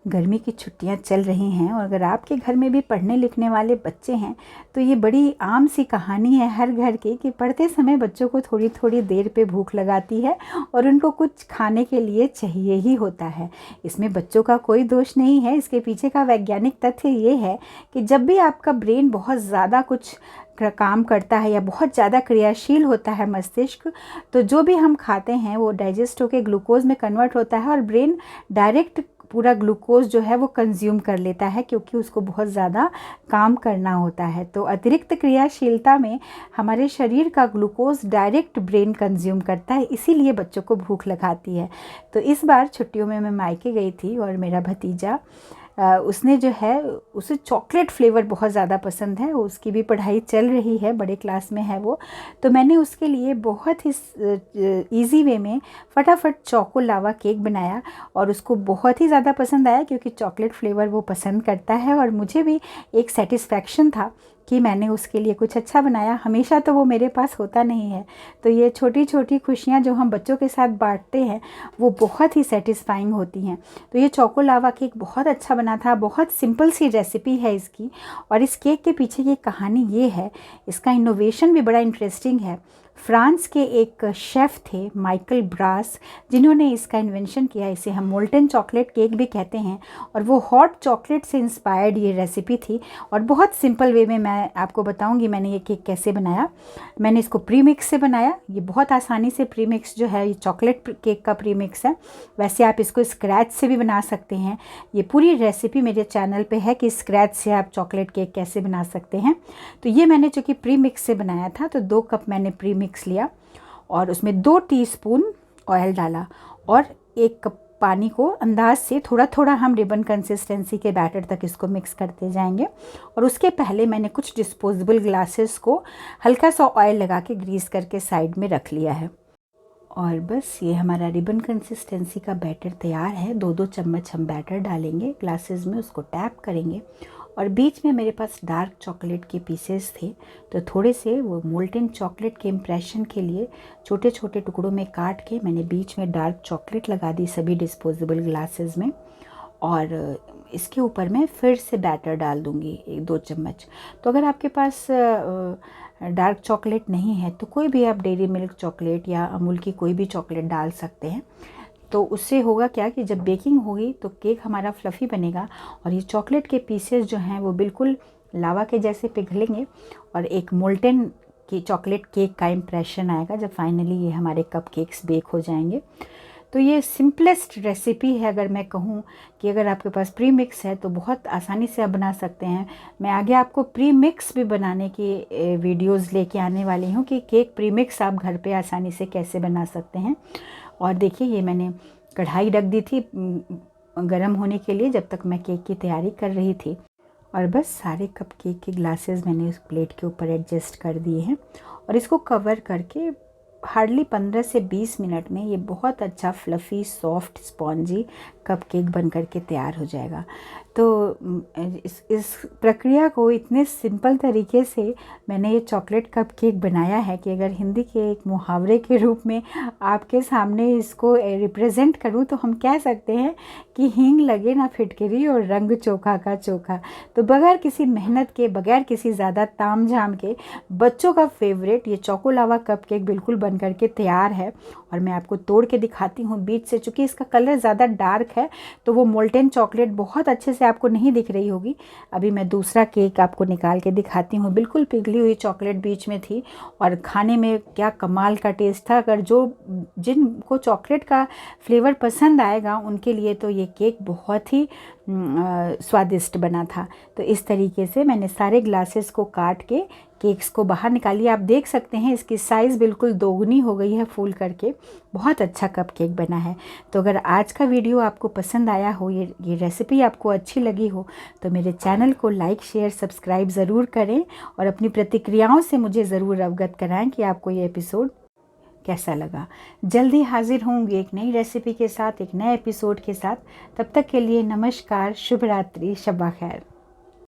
गर्मी की छुट्टियां चल रही हैं और अगर आपके घर में भी पढ़ने लिखने वाले बच्चे हैं तो ये बड़ी आम सी कहानी है हर घर की कि पढ़ते समय बच्चों को थोड़ी थोड़ी देर पे भूख लगाती है और उनको कुछ खाने के लिए चाहिए ही होता है। इसमें बच्चों का कोई दोष नहीं है। इसके पीछे का वैज्ञानिक तथ्य ये है कि जब भी आपका ब्रेन बहुत ज़्यादा कुछ काम करता है या बहुत ज़्यादा क्रियाशील होता है मस्तिष्क, तो जो भी हम खाते हैं वो डाइजेस्ट होकर ग्लूकोज में कन्वर्ट होता है और ब्रेन डायरेक्ट पूरा ग्लूकोज जो है वो कंज्यूम कर लेता है क्योंकि उसको बहुत ज़्यादा काम करना होता है। तो अतिरिक्त क्रियाशीलता में हमारे शरीर का ग्लूकोज डायरेक्ट ब्रेन कंज्यूम करता है, इसीलिए बच्चों को भूख लगाती है। तो इस बार छुट्टियों में मैं मायके गई थी और मेरा भतीजा उसने जो है उसे चॉकलेट फ्लेवर बहुत ज़्यादा पसंद है। उसकी भी पढ़ाई चल रही है, बड़े क्लास में है वो। तो मैंने उसके लिए बहुत ही इजी वे में फटाफट चोको लावा केक बनाया और उसको बहुत ही ज़्यादा पसंद आया क्योंकि चॉकलेट फ्लेवर वो पसंद करता है और मुझे भी एक सेटिस्फेक्शन था कि मैंने उसके लिए कुछ अच्छा बनाया। हमेशा तो वो मेरे पास होता नहीं है, तो ये छोटी छोटी खुशियाँ जो हम बच्चों के साथ बांटते हैं वो बहुत ही सेटिस्फाइंग होती हैं। तो ये चोको लावा केक बहुत अच्छा बना था। बहुत सिंपल सी रेसिपी है इसकी और इस केक के पीछे की कहानी ये है, इसका इनोवेशन भी बड़ा इंटरेस्टिंग है। फ्रांस के एक शेफ़ थे माइकल ब्रास, जिन्होंने इसका इन्वेंशन किया। इसे हम मोल्टन चॉकलेट केक भी कहते हैं और वो हॉट चॉकलेट से इंस्पायर्ड ये रेसिपी थी और बहुत सिंपल वे में मैं आपको बताऊंगी मैंने ये केक कैसे बनाया। मैंने इसको प्री मिक्स से बनाया। ये बहुत आसानी से प्री मिक्स जो है, ये चॉकलेट केक का प्री मिक्स है। वैसे आप इसको स्क्रैच से भी बना सकते हैं। ये पूरी रेसिपी मेरे चैनल पे है कि स्क्रैच से आप चॉकलेट केक कैसे बना सकते हैं। तो ये मैंने चूँकि प्री मिक्स से बनाया था तो 2 कप मैंने प्री मिक्स लिया और उसमें 2 टीस्पून ऑयल डाला और 1 कप पानी को अंदाज से थोड़ा थोड़ा हम रिबन कंसिस्टेंसी के बैटर तक इसको मिक्स करते जाएंगे। और उसके पहले मैंने कुछ डिस्पोजेबल ग्लासेस को हल्का सा ऑयल लगा के ग्रीस करके साइड में रख लिया है। और बस ये हमारा रिबन कंसिस्टेंसी का बैटर तैयार है। 2-2 चम्मच हम बैटर डालेंगे ग्लासेस में, उसको टैप करेंगे और बीच में मेरे पास डार्क चॉकलेट के पीसेस थे तो थोड़े से वो मोल्टन चॉकलेट के इम्प्रेशन के लिए छोटे छोटे टुकड़ों में काट के मैंने बीच में डार्क चॉकलेट लगा दी सभी डिस्पोजेबल ग्लासेस में। और इसके ऊपर मैं फिर से बैटर डाल दूँगी 1-2 चम्मच। तो अगर आपके पास डार्क चॉकलेट नहीं है तो कोई भी आप डेयरी मिल्क चॉकलेट या अमूल की कोई भी चॉकलेट डाल सकते हैं। तो उससे होगा क्या कि जब बेकिंग होगी तो केक हमारा फ्लफ़ी बनेगा और ये चॉकलेट के पीसेस जो हैं वो बिल्कुल लावा के जैसे पिघलेंगे और एक मोल्टन की चॉकलेट केक का इम्प्रेशन आएगा जब फाइनली ये हमारे कप केक्स बेक हो जाएंगे। तो ये सिंपलेस्ट रेसिपी है। अगर मैं कहूँ कि अगर आपके पास प्री मिक्स है तो बहुत आसानी से आप बना सकते हैं। मैं आगे आपको प्री मिक्स भी बनाने की वीडियोस लेके आने वाली हूँ कि केक प्री मिक्स आप घर पे आसानी से कैसे बना सकते हैं। और देखिए ये मैंने कढ़ाई रख दी थी गरम होने के लिए जब तक मैं केक की तैयारी कर रही थी। और बस सारे कप केक के ग्लासेस मैंने उस प्लेट के ऊपर एडजस्ट कर दिए हैं और इसको कवर करके हार्डली 15 से 20 मिनट में ये बहुत अच्छा fluffy soft spongy cup cake बन कर के तैयार हो जाएगा। तो इस प्रक्रिया को इतने सिंपल तरीके से मैंने ये चॉकलेट कप केक बनाया है कि अगर हिंदी के एक मुहावरे के रूप में आपके सामने इसको रिप्रेजेंट करूँ तो हम कह सकते हैं कि हींग लगे ना फिटकरी और रंग चोखा का चोखा। तो बगैर किसी मेहनत के, बगैर किसी ज़्यादा ताम झाम के बच्चों का फेवरेट ये चोको लावा कप केक बिल्कुल बन करके तैयार है। और मैं आपको तोड़ के दिखाती हूँ बीच से, चूँकि इसका कलर ज़्यादा डार्क है तो वो मोल्टन चॉकलेट बहुत अच्छे से आपको नहीं दिख रही होगी। अभी मैं दूसरा केक आपको निकाल के दिखाती हूँ। बिल्कुल पिघली हुई चॉकलेट बीच में थी और खाने में क्या कमाल का टेस्ट था। अगर जिनको चॉकलेट का फ्लेवर पसंद आएगा उनके लिए तो ये केक बहुत ही स्वादिष्ट बना था। तो इस तरीके से मैंने सारे ग्लासेस को काट के केक्स को बाहर निकालिए। आप देख सकते हैं इसकी साइज़ बिल्कुल दोगुनी हो गई है फूल करके। बहुत अच्छा कप केक बना है। तो अगर आज का वीडियो आपको पसंद आया हो, ये रेसिपी आपको अच्छी लगी हो तो मेरे चैनल को लाइक शेयर सब्सक्राइब ज़रूर करें और अपनी प्रतिक्रियाओं से मुझे ज़रूर अवगत कराएं कि आपको ये एपिसोड कैसा लगा। जल्दी हाजिर होंगी एक नई रेसिपी के साथ, एक नए एपिसोड के साथ। तब तक के लिए नमस्कार, शुभ रात्रि, शब्बा खैर।